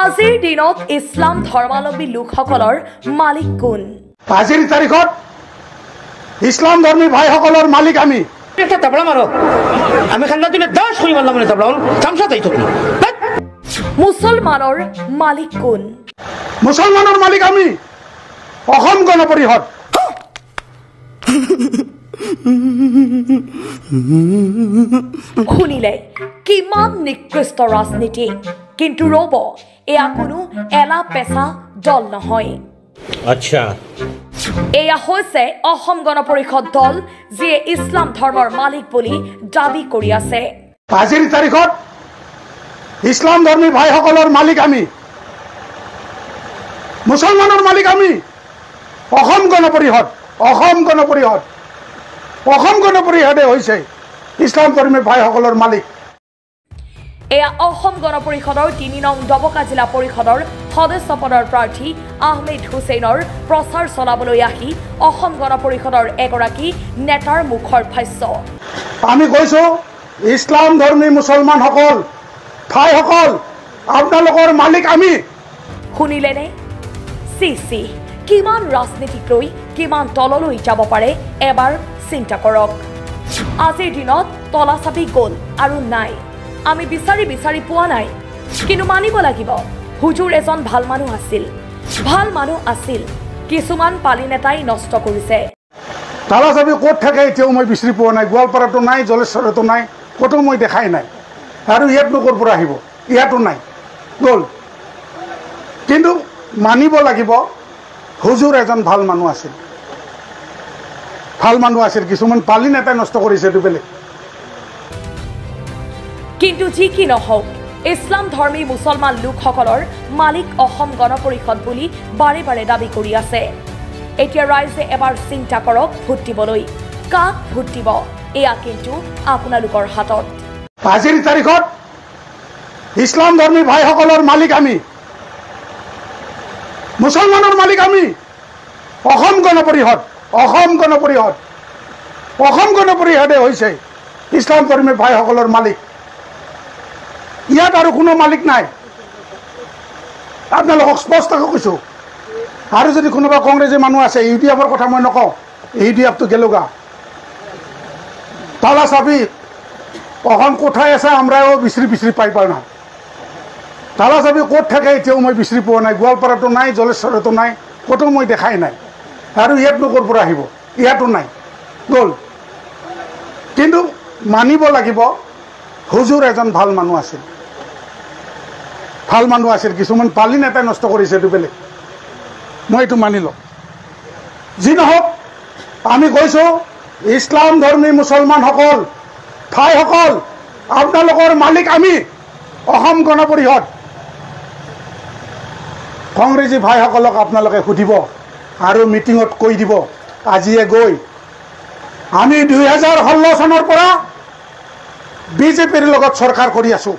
আজিৰ দিনত ইছলাম ধৰ্মাৱলম্বী লোকসকলৰ মালিক কোন? আজিৰ তাৰিখত ইছলাম ধৰ্মী ভাইসকলৰ মালিক আমি। একটা তাবলা মাৰো আমি খান্না দিনে 10 কৰি মাৰলাম না তাবলা তামসা তাই তো মুছলমানৰ মালিক কোন? মুছলমানৰ মালিক আমি। অসম গণ পৰিষদ। শুনিলে কিমান নিকৃষ্ট ৰাজনীতি, কিন্তু ৰ'ব এয়া কোনো এলা পেচা দল নহয়। আচ্ছা, এয়া হৈছে অসম গণ পৰিষদ দল, যিয়ে ইছলাম ধৰ্মৰ মালিক বুলি দাবী কৰি আছে। আজিৰ তাৰিখত ইছলাম ধৰ্মী ভাইসকলৰ মালিক আমি। মুছলমানৰ মালিক আমি। অসম গণ পৰিষদ। অসম গণ পৰিষদ। অসম গণ পৰিষদে হৈছে ইছলাম ধৰ্মী ভাইসকলৰ মালিক। এয়া অসম গণ পৰিষদৰ ৩ নং ডবকা জিলা পৰিষদৰ সদস্য পদৰ প্ৰাৰ্থী আহমেদ হুছেইনৰ প্ৰচাৰ চলাবলৈ আহি অসম গণ পৰিষদৰ এগৰাকী নেতাৰ মুখৰ ভাষ্য। আমি কৈছো ইছলাম ধৰ্মী মুছলমানসকল, ভাইসকল, আপোনালোকৰ মালিক আমি। শুনিলেনে? চি কিমান ৰাজনীতিক লৈ কিমান তললৈ যাব পাৰে এবাৰ চিন্তা কৰক। আজিৰ দিনত তলাচাবি গ'ল আৰু নাই, আমি বিচাৰি পোৱা নাই, কিন্তু মানিব লাগিব হুজুৰ এজন ভাল মানুহ আছিল। কিছুমান পালি নেতাই নষ্ট কৰিছে। তালাচাবি ক'ত থাকে এতিয়াও মই বিচাৰি পোৱা নাই। গোৱালপাৰাতো নাই, জলেশ্বৰতো নাই, ক'তো মই দেখাই নাই। আৰু ইয়াতনো ক'ৰ পৰা আহিব? ইয়াতো নাই, গ'ল। কিন্তু মানিব লাগিব হুজুৰ এজন ভাল মানুহ আছিল। কিছুমান পালি নেতাই নষ্ট কৰিছে, এইটো বেলেগ। কিন্তু যি কি নহওক, ইছলাম ধৰ্মী মুছলমান লোকসকলৰ মালিক অসম গণ পৰিষদ বুলি বাৰে বাৰে দাবী কৰি আছে। এতিয়া ৰাইজে এবাৰ চিন্তা কৰক ভোট দিবলৈ। কাক ভোট দিব এয়া কিন্তু আপোনালোকৰ হাতত। আজিৰ তাৰিখত ইছলাম ধৰ্মী ভাইসকলৰ মালিক আমি। মুছলমানৰ মালিক আমি। অসম গণ পৰিষদ। অসম গণ পৰিষদ। অসম গণ পৰিষদে হৈছে ইছলাম ধৰ্মী ভাইসকলৰ মালিক। ইয়াত আৰু কোনো মালিক নাই। আপোনালোকক স্পষ্টকৈ কৈছো। আৰু যদি কোনোবা কংগ্ৰেছী মানুহ আছে, ইউডিএফৰ কথা মই নকওঁ, ইউডিএফটো গেলোগা। তালা চাবি অসম কোথায় আছে আমরাও বিচাৰি পাই না। তালা চাবি ক'ত থাকে এতিয়াও মই বিচাৰি পোৱা নাই। গোৱালপাৰাতো নাই, জলেশ্বৰতো নাই, ক'তো মই দেখাই নাই। আৰু ইয়াতনো ক'ৰ পৰা আহিব? ইয়াতো নাই, গ'ল। কিন্তু মানিব লাগিব হুজুৰ এজন ভাল মানুহ আছিল। কিছুমান পালি নেতাই নষ্ট কৰিছে, এইটো বেলেগ। মই এইটো মানি লওঁ। যি নহওক, আমি কৈছো ইছলাম ধৰ্মী মুছলমানসকল, ভাইসকল, আপোনালোকৰ মালিক আমি। অসম গণ পৰিষদ। কংগ্ৰেছী ভাইসকলক আপোনালোকে সুধিব আৰু মিটিঙত কৈ দিব, আজিয়ে গৈ আমি 2016 চনৰ পৰা বিজেপিৰ লগত চৰকাৰ কৰি আছো।